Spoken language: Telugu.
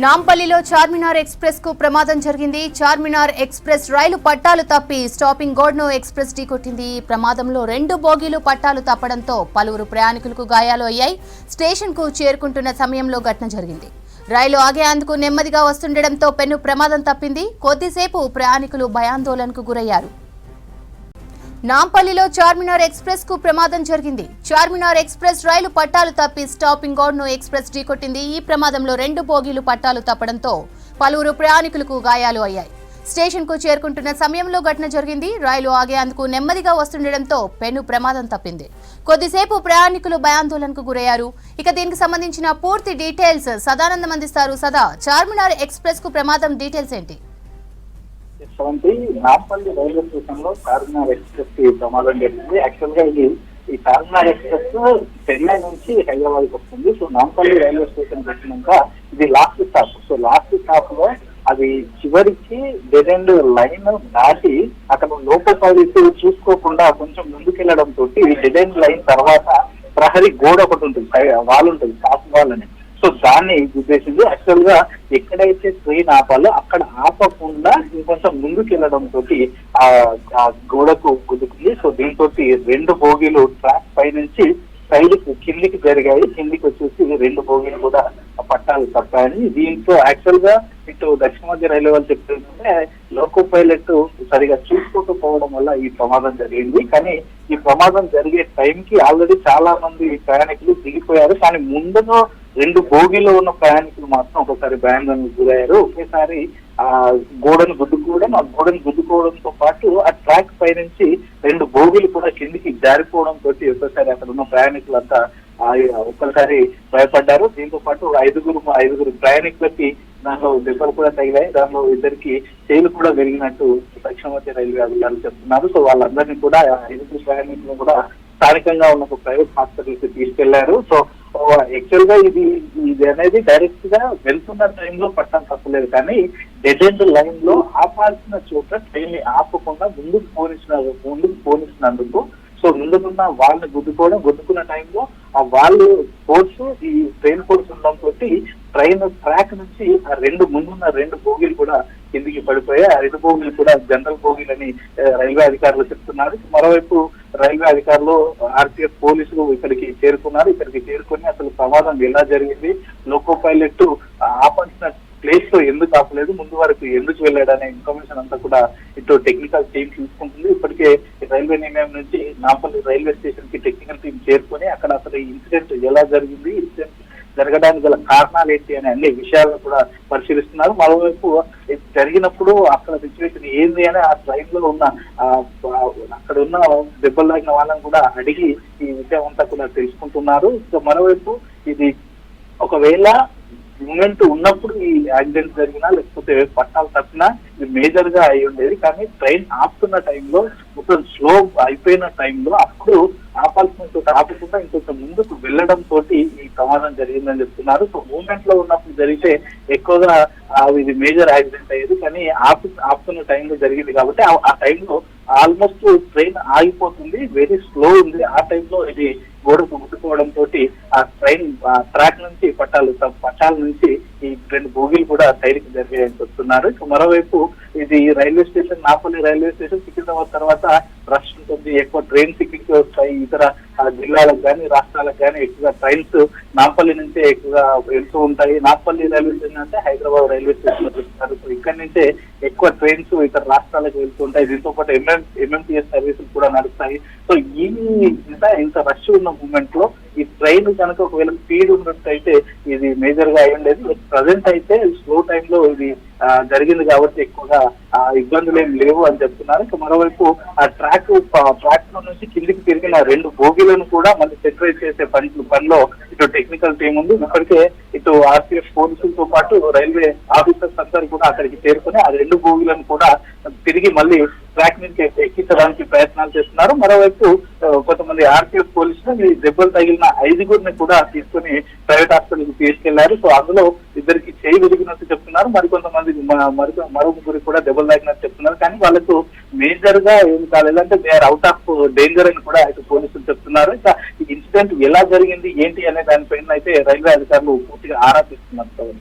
నాంపల్లిలో చార్మినార్ ఎక్స్ప్రెస్ కు ప్రమాదం జరిగింది. చార్మినార్ ఎక్స్ప్రెస్ రైలు పట్టాలు తప్పి స్టాపింగ్ గోడ్ను ఎక్స్ప్రెస్ ఢీకొట్టింది. ఈ ప్రమాదంలో 2 బోగీలు పట్టాలు తప్పడంతో పలువురు ప్రయాణికులకు గాయాలు అయ్యాయి. స్టేషన్ కు చేరుకుంటున్న సమయంలో ఘటన జరిగింది. రైలు ఆగేందుకు నెమ్మదిగా వస్తుండటంతో పెను ప్రమాదం తప్పింది. కొద్దిసేపు ప్రయాణికులు భయాందోళనకు గురయ్యారు. నాంపల్లిలో చార్మినార్ ఎక్స్ప్రెస్ కు ప్రమాదం జరిగింది. చార్మినార్ ఎక్స్ప్రెస్ రైలు పట్టాలు తప్పి స్టాపింగ్ గోడ్ను ఎక్స్ప్రెస్ ఢీకొట్టింది. ఈ ప్రమాదంలో 2 బోగీలు పట్టాలు తప్పడంతో పలువురు ప్రయాణికులకు గాయాలు అయ్యాయి. స్టేషన్ కు చేరుకుంటున్న సమయంలో ఘటన జరిగింది. రైలు ఆగేందుకు నెమ్మదిగా వస్తుండటంతో పెను ప్రమాదం తప్పింది. కొద్దిసేపు ప్రయాణికులు భయాందోళనకు గురయ్యారు. ఇక దీనికి సంబంధించిన పూర్తి డీటెయిల్స్ సదానందం అందిస్తారు. సదా, చార్మినార్ ఎక్స్ప్రెస్ కు ప్రమాదం డీటెయిల్స్ ఏంటి? నాంపల్లి రైల్వే స్టేషన్ లో చార్మినార్ ఎక్స్ప్రెస్ కి ప్రమాదం జరిగింది. యాక్చువల్ గా ఈ చార్మినార్ ఎక్స్ప్రెస్ చెన్నై నుంచి హైదరాబాద్ కి వస్తుంది. సో నాంపల్లి రైల్వే స్టేషన్ వచ్చినాక ఇది last stop. So last stop లో అది చివరికి డెడ్ ఎండ్ లైన్ దాటి అక్కడ లోకల్ సర్వీస్ చూసుకోకుండా కొంచెం ముందుకెళ్లడం తోటి డెడ్ ఎండ్ లైన్ తర్వాత ప్రహరీ గోడ ఒకటి ఉంటుంది, వాల్ ఉంటుంది, స్టాప్ వాల్ అని. సో దాన్ని ఉద్దేశించి యాక్చువల్ గా ఎక్కడైతే ట్రైన్ ఆపాలో అక్కడ ఆపకుండా ఇంకొంచెం ముందుకు వెళ్ళడం తోటి ఆ గోడకు గుద్దుకుంది. సో దీంతో 2 బోగీలు ట్రాక్ పై నుంచి సైడ్ కిందికి జరిగాయి. కిందికి వచ్చేసి 2 బోగీలు కూడా పట్టాలు తప్పాయని. దీంతో యాక్చువల్ గా ఇటు దక్షిణ మధ్య రైల్వే వాళ్ళు చెప్తుంటే లోకో పైలట్ సరిగా చూసుకోకపోవడం వల్ల ఈ ప్రమాదం జరిగింది. కానీ ఈ ప్రమాదం జరిగే టైంకి ఆల్రెడీ చాలా మంది ప్రయాణికులు దిగిపోయారు. కానీ ముందుగా 2 బోగీలో ఉన్న ప్రయాణికులు మాత్రం ఒకసారి భయాందోళనకు గురయ్యారు. ఒకేసారి ఆ గోడను గుద్దుకోవడంతో పాటు ఆ ట్రాక్ పై నుంచి 2 బోగీలు కూడా కిందికి జారిపోవడం తోటి ఒక్కసారి అక్కడ ఉన్న ప్రయాణికులంతా ఒక్కసారి భయపడ్డారు. దీంతో పాటు ఐదుగురు ప్రయాణికులకి దాంట్లో దెబ్బలు కూడా తగిలాయి. దానిలో 2కి చేలు కూడా పెరిగినట్టు దక్షిణ మధ్య రైల్వే అధికారులు చెప్తున్నారు. సో వాళ్ళందరినీ కూడా 5 ప్రయాణికులను కూడా స్థానికంగా ఉన్న ఒక ప్రైవేట్ హాస్పిటల్ కి తీసుకెళ్లారు. సో యాక్చువల్ గా ఇది అనేది డైరెక్ట్ గా వెళ్తున్న టైంలో పట్టడం తప్పలేదు. కానీ డెడ్ ఎండ్ లైన్ లో ఆపాల్సిన చోట ట్రైన్ ని ఆపకుండా ముందుకు పోనిస్తున్నందుకు సో ముందుకున్న వాళ్ళని గుద్దుకున్న టైంలో ఆ వాళ్ళు ఫోర్స్ ఈ ట్రైన్ ఫోర్స్ ఉండడంతో ట్రైన్ ట్రాక్ నుంచి ఆ ముందున్న 2 బోగీలు కూడా కిందికి పడిపోయాయి. ఆ 2 బోగీలు కూడా జనరల్ బోగీలని రైల్వే అధికారులు చెప్తున్నారు. మరోవైపు రైల్వే అధికారులు, ఆర్పీఎఫ్ పోలీసులు ఇక్కడికి చేరుకున్నారు. ఇక్కడికి చేరుకుని అసలు ప్రమాదం ఎలా జరిగింది, లోకో పైలట్ ఆపాల్సిన ప్లేస్ లో ఎందుకు ఆపలేదు, ముందు వరకు ఎందుకు వెళ్ళాడనే ఇన్ఫర్మేషన్ అంతా కూడా ఇటు టెక్నికల్ టీం తీసుకుంటుంది. ఇప్పటికే రైల్వే నిర్ణయం నుంచి నాంపల్లి రైల్వే స్టేషన్ కి టెక్నికల్ టీం చేరుకొని అక్కడ అసలు ఈ ఇన్సిడెంట్ ఎలా జరిగింది, ఇన్సిడెంట్ జరగడానికి గల కారణాలు ఏంటి అనే అన్ని విషయాలను కూడా పరిశీలిస్తున్నారు. మరోవైపు జరిగినప్పుడు అక్కడ సిచ్యువేషన్ ఏంది అని ఆ ట్రైన్ లో ఉన్న అక్కడ ఉన్న దెబ్బలు తాగిన వాళ్ళని కూడా అడిగి ఈ విషయం అంతా కూడా తెలుసుకుంటున్నారు. సో మరోవైపు ఇది ఒకవేళ మూమెంట్ ఉన్నప్పుడు ఈ యాక్సిడెంట్ జరిగినా లేకపోతే పట్టాలు తప్పినా ఇది మేజర్ గా అయి ఉండేది. కానీ ట్రైన్ ఆపుతున్న టైంలో మొత్తం స్లో అయిపోయిన టైంలో అప్పుడు ఆపాల్సిన చోట ఆపకుండా ఇంకొంచెం ముందుకు వెళ్ళడం తోటి ఈ ప్రమాదం జరిగిందని చెప్తున్నారు. సో మూమెంట్ లో ఉన్నప్పుడు జరిగితే ఎక్కువగా ఇది మేజర్ యాక్సిడెంట్ అయ్యేది. కానీ ఆపుతున్న టైంలో జరిగింది కాబట్టి ఆ టైంలో ఆల్మోస్ట్ ట్రైన్ ఆగిపోతుంది, వెరీ స్లో ఉంది. ఆ టైంలో ఇది గోడకు ముట్టుకోవడం తోటి ఆ ట్రైన్ ట్రాక్ నుంచి పట్టాల నుంచి ఈ 2 బోగీలు కూడా సైడ్కి జరిగాయని చెప్తున్నారు. మరోవైపు ఇది railway station, Nampally railway station Secunderabad తర్వాత రష్ ఉంటుంది, ఎక్కువ ట్రైన్స్ ఇక్కడికి వస్తాయి. ఇతర జిల్లాలకు కానీ రాష్ట్రాలకు కానీ ఎక్కువగా ట్రైన్స్ నాంపల్లి నుంచే ఎక్కువగా వెళ్తూ ఉంటాయి. నాంపల్లి రైల్వే స్టేషన్ అంటే హైదరాబాద్ రైల్వే స్టేషన్ లో చూస్తారు. సో ఇక్కడి నుంచే ఎక్కువ ట్రైన్స్ ఇతర రాష్ట్రాలకు వెళ్తూ ఉంటాయి. దీంతో పాటు ఎంఎంటీఎస్ సర్వీసులు కూడా నడుస్తాయి. సో ఇంత రష్ ఉన్న మూమెంట్ లో ఈ ట్రైన్ కనుక ఒకవేళ స్పీడ్ ఉన్నట్టయితే ఇది మేజర్ గా అయి ఉండేది. ప్రజెంట్ అయితే స్లో టైంలో ఇది జరిగింది కాబట్టి ఎక్కువగా ఇబ్బందులు ఏం లేవు అని చెప్తున్నారు. మరోవైపు ఆ ట్రాక్ లో నుంచి కిందికి తిరిగిన 2 బోగీలను కూడా మళ్ళీ సెటరైజ్ చేసే పనిలో ఇటు టెక్నికల్ టీం ఉంది. ఇప్పటికే ఇటు ఆర్పీఎఫ్ పోలీసులతో పాటు రైల్వే ఆఫీసర్స్ అందరూ కూడా అక్కడికి చేరుకుని ఆ 2 బోగీలను కూడా తిరిగి మళ్ళీ ట్రాక్ నుంచి ఎక్కించడానికి ప్రయత్నాలు చేస్తున్నారు. మరోవైపు కొంతమంది ఆర్పీఎఫ్ పోలీసులు ఈ దెబ్బలు తగిలిన 5గురిని కూడా తీసుకుని ప్రైవేట్ హాస్పిటల్ కి తీసుకెళ్లారు. సో అందులో 2కి చేయి విరిగినట్టు చెప్తున్నారు. మరికొంతమంది మరో 3 కూడా దెబ్బలు తాగినట్టు చెప్తున్నారు. కానీ వాళ్ళకు మేజర్ గా ఏం కాలేదు, అంటే they are out of danger అని కూడా ఇటు పోలీసులు చెప్తున్నారు. ఇంకా ఈ ఇన్సిడెంట్ ఎలా జరిగింది ఏంటి అనే దానిపైన అయితే రైల్వే అధికారులు పూర్తిగా ఆరా తీస్తున్నారు.